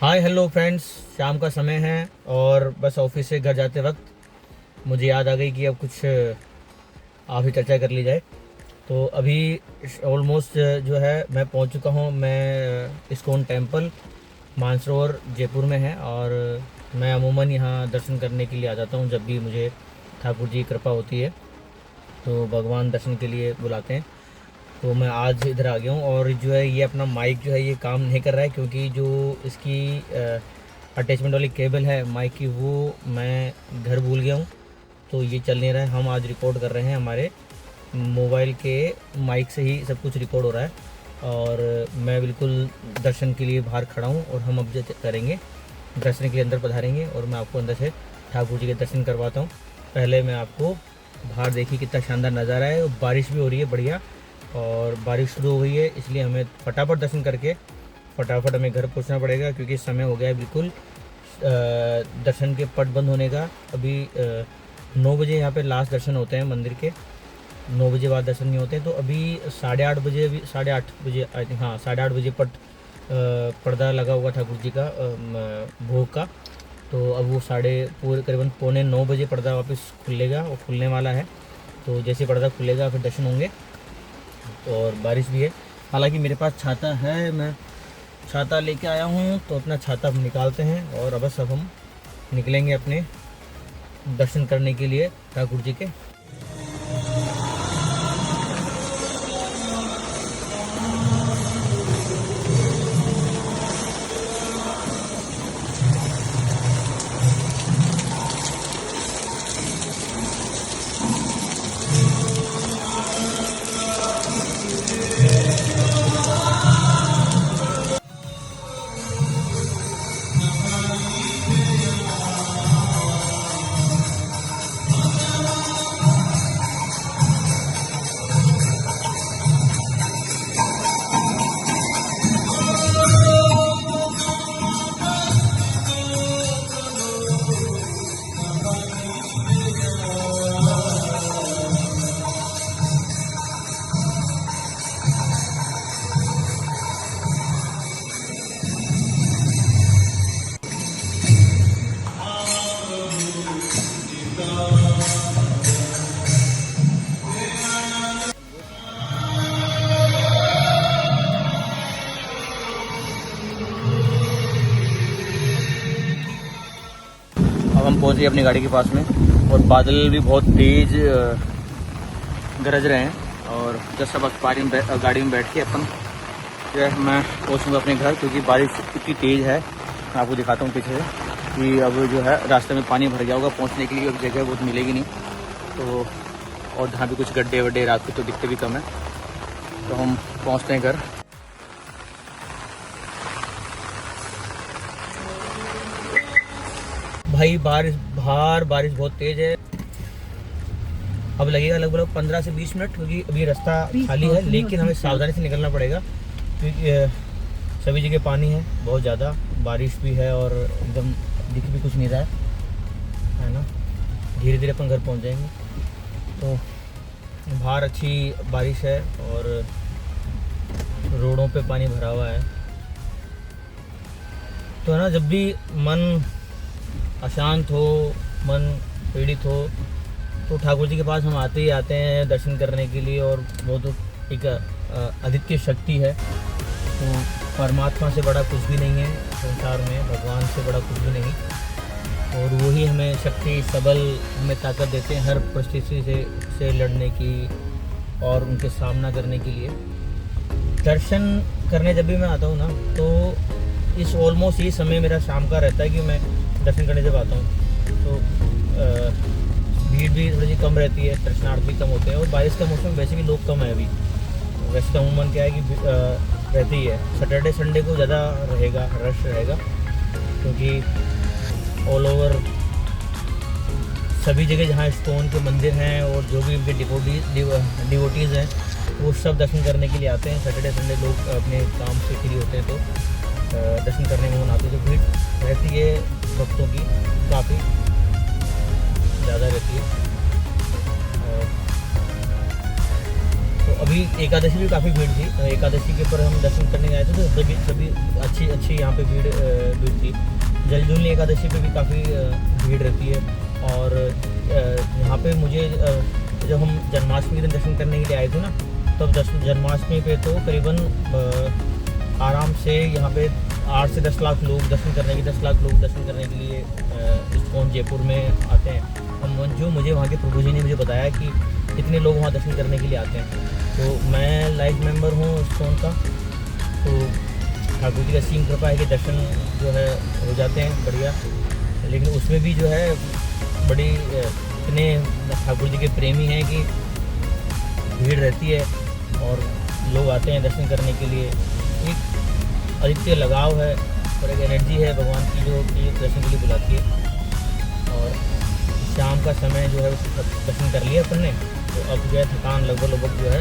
Hi hello friends, शाम का समय है और बस ऑफिस से घर जाते वक्त मुझे याद आ गई कि अब कुछ आप ही चर्चा कर ली जाए। तो अभी ऑलमोस्ट जो है मैं पहुंच चुका हूं। मैं इस्कॉन टेम्पल मानसरोवर जयपुर में है और मैं अमूमन यहाँ दर्शन करने के लिए आ जाता हूँ जब भी मुझे ठाकुर जी की कृपा होती है। तो भगवान दर्शन के लिए बुलाते हैं। तो मैं आज इधर आ गया हूँ और जो है ये अपना माइक जो है ये काम नहीं कर रहा है, क्योंकि जो इसकी अटैचमेंट वाली केबल है माइक की वो मैं घर भूल गया हूँ। तो ये चल नहीं रहा है। हम आज रिकॉर्ड कर रहे हैं, हमारे मोबाइल के माइक से ही सब कुछ रिकॉर्ड हो रहा है। और मैं बिल्कुल दर्शन के लिए बाहर खड़ा हूँ और हम अब जो करेंगे दर्शन के लिए अंदर पधारेंगे और मैं आपको अंदर से ठाकुर जी के दर्शन करवाता हूँ। पहले मैं आपको बाहर देखिए कितना शानदार नज़ारा है। बारिश भी हो रही है बढ़िया और बारिश शुरू हो गई है, इसलिए हमें फटाफट दर्शन करके फटाफट हमें घर पहुंचना पड़ेगा, क्योंकि समय हो गया है बिल्कुल दर्शन के पट बंद होने का। अभी 9 बजे यहाँ पे लास्ट दर्शन होते हैं मंदिर के। 9 बजे बाद दर्शन नहीं होते। तो अभी 8:30 बजे, अभी 8:30 बजे आई थिंक, हाँ 8:30 बजे पर्दा लगा हुआ ठाकुर जी का भोग का। तो अब वो पूरे करीबन 8:45 पर्दा वापस खुलेगा और खुलने वाला है। तो जैसे पर्दा खुलेगा फिर दर्शन होंगे। और बारिश भी है, हालांकि मेरे पास छाता है, मैं छाता लेके आया हूँ। तो अपना छाता हम निकालते हैं और बस अब हम निकलेंगे अपने दर्शन करने के लिए ठाकुर जी के। अब हम पहुंच गए अपनी गाड़ी के पास में और बादल भी बहुत तेज गरज रहे हैं। और जस्ट अब गाड़ी में बैठ के अपन जो है मैं पहुंचूंगा अपने घर, क्योंकि बारिश इतनी तेज़ है। मैं आपको दिखाता हूँ पीछे कि अब जो है रास्ते में पानी भर गया होगा, पहुंचने के लिए अब जगह बहुत मिलेगी नहीं। तो और जहाँ भी कुछ गड्ढे वड्ढे रात को तो दिखते भी कम है। तो हम पहुँचते हैं घर। भाई बारिश बहुत तेज है। अब लगेगा लगभग 15 से 20 मिनट, क्योंकि अभी रास्ता खाली है, लेकिन हमें सावधानी से निकलना पड़ेगा, क्योंकि सभी जगह पानी है बहुत ज़्यादा। बारिश भी है और एकदम दिख भी कुछ नहीं रहा है ना। धीरे धीरे अपन घर पहुंच जाएंगे। तो बाहर अच्छी बारिश है और रोडों पे पानी भरा हुआ है। तो है ना, जब भी मन अशांत हो, मन पीड़ित हो, तो ठाकुर जी के पास हम आते ही आते हैं दर्शन करने के लिए। और वो तो एक अद्वितीय शक्ति है। तो परमात्मा से बड़ा कुछ भी नहीं है संसार में, भगवान से बड़ा कुछ भी नहीं। और वही हमें शक्ति, सबल, हमें ताकत देते हैं हर परिस्थिति से लड़ने की और उनके सामना करने के लिए। दर्शन करने जब भी मैं आता हूँ ना, तो इस ऑलमोस्ट ये समय मेरा शाम का रहता है कि मैं दर्शन करने जब आता हूँ तो भीड़ भी थोड़ी सी कम रहती है, दर्शनार्थी भी कम होते हैं। और बारिश का मौसम वैसे भी लोग कम है अभी। वैसे तो अमूमन क्या है कि रहती है, सैटरडे संडे को ज़्यादा रहेगा, रश रहेगा, क्योंकि ऑल ओवर सभी जगह जहाँ इस्कॉन के मंदिर हैं और जो भी उनके डिवोटीज़ हैं वो सब दर्शन करने के लिए आते हैं। सैटरडे संडे लोग अपने काम से फ्री होते हैं तो दर्शन करने में आते हैं। तो भीड़ रहती है भक्तों की, काफ़ी ज़्यादा रहती है। और तो अभी एकादशी भी काफ़ी भीड़ थी। एकादशी के ऊपर हम दर्शन करने आए थे तो सभी अच्छी यहाँ पे भीड़ थी। जलजूलनी एकादशी पे भी काफ़ी भीड़ रहती है। और यहाँ पे मुझे जब हम जन्माष्टमी के दिन दर्शन करने के लिए आए थे ना, तब जन्माष्टमी पे तो करीबन आराम से यहाँ पे 8 से 10 लाख लोग दर्शन करने के लिए इस्कॉन जयपुर में आते हैं। जो मुझे वहाँ के प्रभु जी ने मुझे बताया कि इतने लोग वहाँ दर्शन करने के लिए आते हैं। तो मैं लाइव मेंबर हूँ इस्कॉन का, तो ठाकुर जी का असीम कृपा है कि दर्शन जो है हो जाते हैं बढ़िया। लेकिन उसमें भी जो है बड़ी इतने ठाकुर जी के प्रेमी हैं कि भीड़ रहती है और लोग आते हैं दर्शन करने के लिए। एक अद्वितीय लगाव है और एक एनर्जी है भगवान की जो कि दर्शन के लिए बुलाती है। और शाम का समय जो है दर्शन कर लिया अपन ने, तो अब जो है थकान लगभग जो है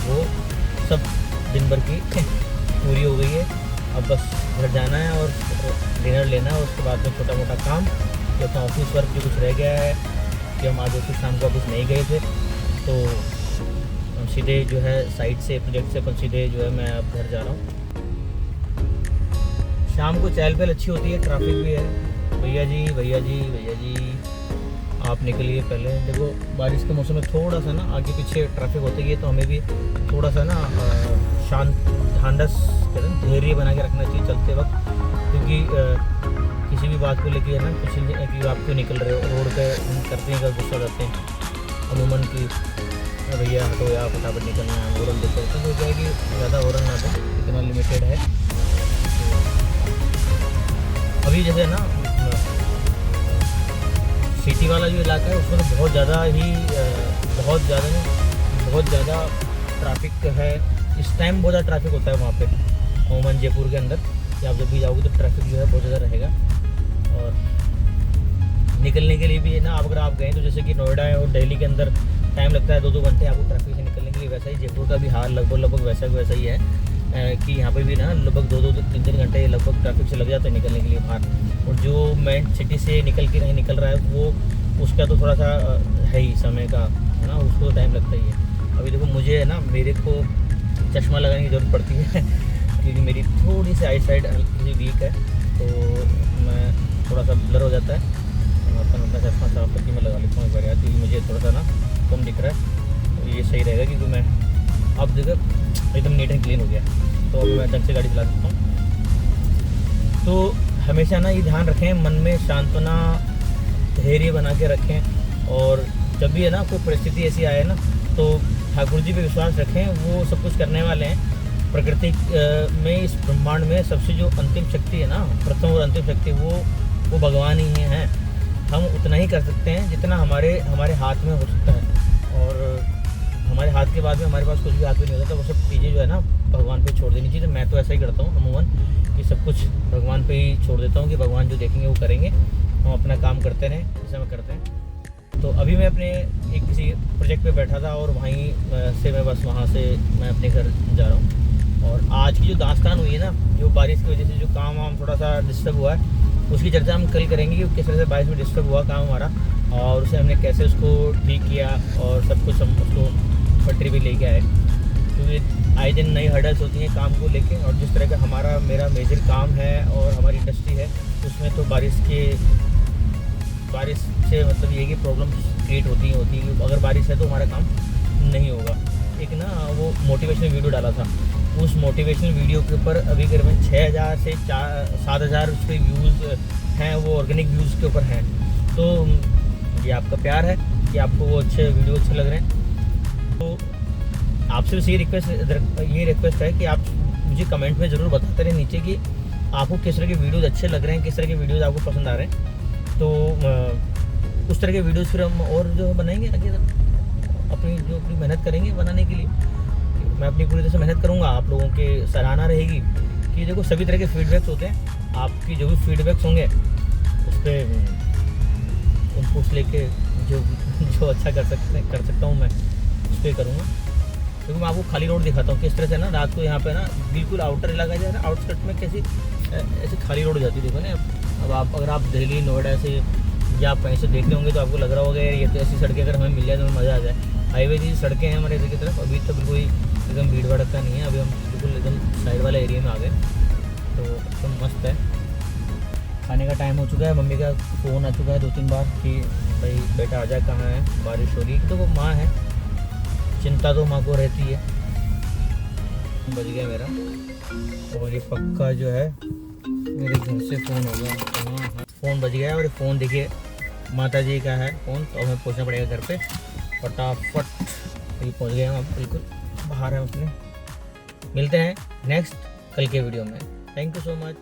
वो सब दिन भर की पूरी हो गई है। अब बस घर जाना है और डिनर लेना है। उसके बाद में छोटा मोटा काम जो अपना ऑफिस वर्क जो कुछ रह गया है कि हम आज ऑफिस शाम को ऑफिस नहीं गए थे, तो हम सीधे जो है साइट से प्रोजेक्ट से अपन सीधे जो है मैं अब घर जा रहा हूँ। शाम को चहल पहल अच्छी होती है, ट्रैफिक भी है। भैया जी आप निकलिए पहले। देखो बारिश के मौसम में थोड़ा सा ना आगे पीछे ट्रैफिक होती है, तो हमें भी थोड़ा सा ना शांत ढांढस धैर्य बना के रखना चाहिए चलते वक्त, क्योंकि किसी भी बात को लेके ना कुछ कि आप क्यों निकल रहे हो रोड पे हम करते हैं, अगर गुस्सा करते हैं अमूमन कि भैया हटो या फटाफट निकलना है, हॉर्न देते हैं। तो क्या है कि ज़्यादा हॉर्न ना दो, इतना लिमिटेड है। अभी जैसे ना सिटी वाला जो इलाका है उसमें तो बहुत ज़्यादा ट्रैफिक है। इस टाइम बहुत ज़्यादा ट्रैफिक होता है वहाँ पे अमूमन जयपुर के अंदर, कि आप जब भी जाओगे तो ट्रैफिक जो है बहुत ज़्यादा रहेगा। और निकलने के लिए भी ना, अगर आप गए तो जैसे कि नोएडा और दिल्ली के अंदर टाइम लगता है 2-2 घंटे आपको ट्रैफिक से निकलने के लिए, वैसा ही जयपुर का भी हाल लगभग वैसा ही है कि यहाँ पे भी ना लगभग 2-3 घंटे लगभग ट्रैफिक से लग जाते हैं निकलने के लिए बाहर। और जो मेन सिटी से निकल के नहीं निकल रहा है वो उसका तो थोड़ा सा है ही समय का, है ना, उसको टाइम लगता ही है। अभी देखो मुझे है ना, मेरे को चश्मा लगाने की ज़रूरत पड़ती है क्योंकि मेरी थोड़ी सी आई साइड हल्की वीक है, तो मैं थोड़ा सा ब्लर हो जाता है। अपना चश्मा साफ करके मैं लगा लेता हूँ एक बार यार, क्योंकि मुझे थोड़ा सा ना कम दिख रहा है, तो ये सही रहेगा। क्योंकि मैं अब देखो एकदम नीट एंड क्लीन हो गया, तो अब मैं ढंग से गाड़ी चला सकता हूँ। तो हमेशा ना ये ध्यान रखें, मन में सांत्वना धैर्य बना के रखें। और जब भी है ना कोई परिस्थिति ऐसी आए ना, तो ठाकुर जी पे विश्वास रखें, वो सब कुछ करने वाले हैं। प्रकृति में, इस ब्रह्मांड में सबसे जो अंतिम शक्ति है ना, प्रथम और अंतिम शक्ति, वो भगवान ही हैं। हम उतना ही कर सकते हैं जितना हमारे हाथ में हो सकता है। और हमारे हाथ के बाद में हमारे पास कुछ भी हाथ में नहीं होता, तो वो सब चीज़ें जो है ना भगवान पे छोड़ देनी चाहिए। मैं तो ऐसा ही करता हूँ अमूमन, कि सब कुछ भगवान पे ही छोड़ देता हूँ कि भगवान जो देखेंगे वो करेंगे, हम अपना काम करते रहें जैसे हम करते हैं। तो अभी मैं अपने एक किसी प्रोजेक्ट पे बैठा था और वहीं से मैं बस वहाँ से मैं अपने घर जा रहा हूँ। और आज की जो दास्तान हुई है ना, जो बारिश की वजह से जो काम वाम थोड़ा सा डिस्टर्ब हुआ है, उसकी चर्चा हम कल करेंगे कि किस तरह से बारिश में डिस्टर्ब हुआ काम हमारा, और उसे हमने कैसे उसको ठीक किया और सब कुछ हम उसको पटरी पे लेके आए। क्योंकि आए दिन नई हर्डल्स होती हैं काम को लेके, और जिस तरह का मेरा मेजर काम है और हमारी इंडस्ट्री है, उसमें तो बारिश से मतलब ये कि प्रॉब्लम क्रिएट होती है। अगर बारिश है तो हमारा काम नहीं होगा। एक ना वो मोटिवेशनल वीडियो डाला था, उस मोटिवेशनल वीडियो के ऊपर अभी करीबन 6000 से 7000 उस पर व्यूज़ हैं, वो ऑर्गेनिक व्यूज़ के ऊपर हैं। तो ये आपका प्यार है कि आपको वो अच्छे वीडियो अच्छे लग रहे हैं। तो आपसे बस ये रिक्वेस्ट है कि आप मुझे कमेंट में ज़रूर बताते रहे नीचे कि आपको किस तरह के वीडियोज़ अच्छे लग रहे हैं, किस तरह के वीडियोज़ आपको पसंद आ रहे हैं। तो उस तरह के वीडियोज़ फिर हम और जो बनाएंगे आगे, अपनी मेहनत करेंगे बनाने के लिए। मैं अपनी पूरी तरह से मेहनत करूँगा, आप लोगों की सराहना रहेगी कि देखो सभी तरह के फीडबैक्स होते हैं। आपकी जो भी फीडबैक्स होंगे उस पर इनपुट्स लेके जो अच्छा कर सकता हूँ मैं उस पर करूँगा। क्योंकि मैं आपको खाली रोड दिखाता हूँ किस तरह से ना रात को यहाँ पे ना बिल्कुल आउटर इलाका जा रहा है, आउटस्कर्ट में कैसी ऐसी खाली रोड जाती है। देखो ना, अब अगर आप दिल्ली नोएडा से या आप कहीं से देख रहे होंगे तो आपको लग रहा होगा यार ये तो ऐसी सड़कें अगर हमें मिल जाए तो हमें मज़ा आ जाए। हाईवे की सड़कें हैं हमारे इधर की तरफ, अभी तक कोई एकदम भीड़ भड़का नहीं है। अभी हम बिल्कुल एकदम साइड वाले एरिया में आ गए, तो एकदम मस्त है। खाने का टाइम हो चुका है, मम्मी का फ़ोन आ चुका है 2-3 बार कि भाई बेटा आ जा, कहाँ है, बारिश हो रही है। तो वो माँ है, चिंता तो माँ को रहती है। बज गया मेरा, और ये पक्का जो है मेरे घर से फ़ोन होगा। हाँ, फ़ोन बज गया है, और फ़ोन देखिए माता जी का है फ़ोन, तो हमें पहुंचना पड़ेगा घर पे फटाफट। ये पहुंच गए हम, अब बिल्कुल बाहर हैं अपने। मिलते हैं नेक्स्ट कल के वीडियो में। Thank you so much.